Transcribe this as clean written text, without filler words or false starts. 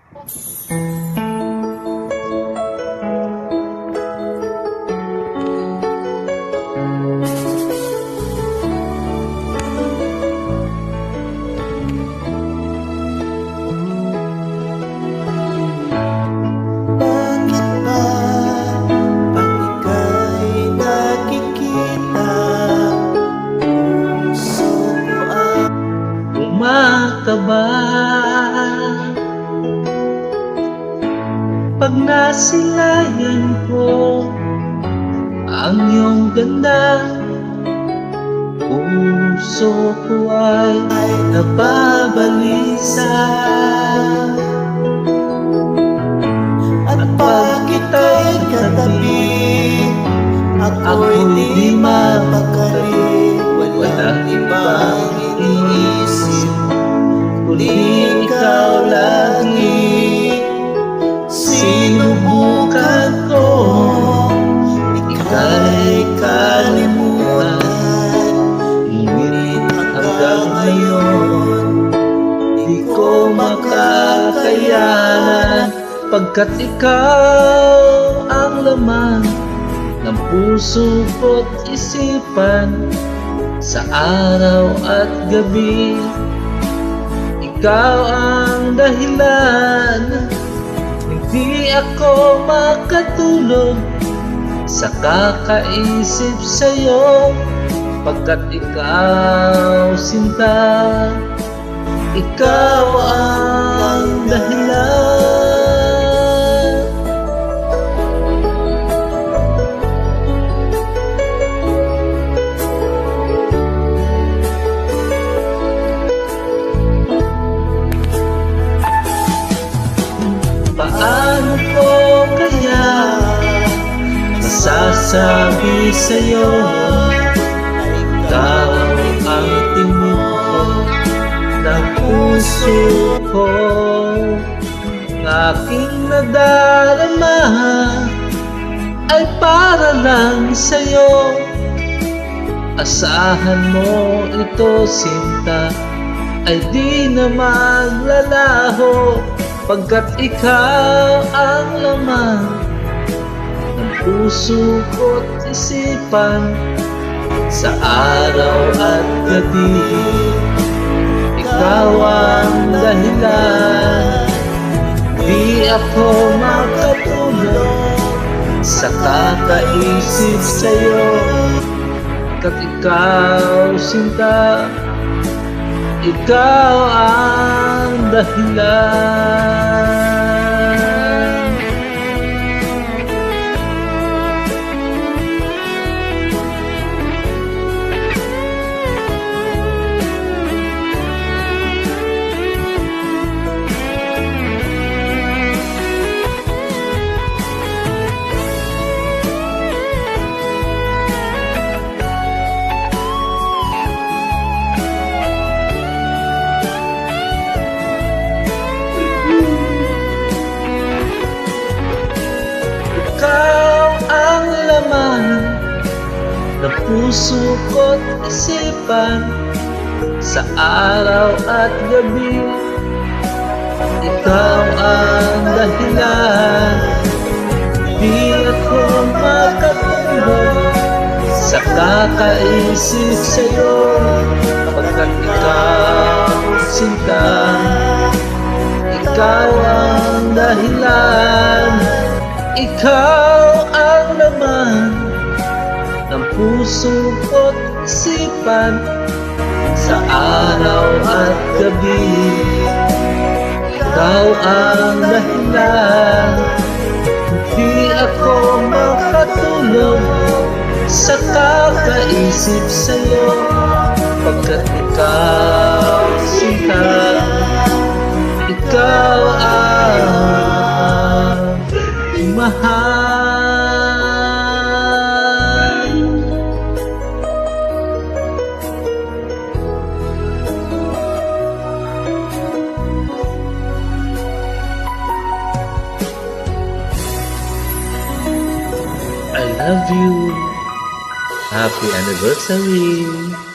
Ba pag nasilayan ko ang iyong ganda, puso ko ay nababalisa. At pag kita'y katabi, ako'y di mapakali. Walang ibang iniisip kundi ikaw lagi. Sinubukan ko ika'y kalimutan, ngunit hanggang ngayon di ko makakayanan, pagkat ikaw ang laman ng puso ko't isipan sa araw at gabi. Ikaw ang dahilan, hindi ako makatulog sa kakaisip sa'yo, pagkat ikaw sinta, ikaw ang dahilan. Paano ko kaya masasabi sa'yo ikaw ang tinuod ng puso ko? Ang aking nadarama ay para lang sa'yo. Asahan mo ito, sinta, ay di na maglalaho, pagkat ikaw ang laman ng puso ko't isipan sa araw at gabi. Ikaw ang dahilan, di ako makatulog sa kakaisip sa'yo, pagkat ikaw sinta, ikaw ang dahilan. ng puso ko't isipan sa araw at gabi. Ikaw ang dahilan, di ako makatulog sa kakaisip sa'yo, pagkat ikaw sinta, ikaw ang dahilan, ikaw ang laman ng puso ko't isipan sa araw at gabi. Ikaw ang dahilan, hindi ako makatulog sa kakaisip sa'yo, pagkat ikaw sinta, ikaw ang mahal. I love you. Happy anniversary.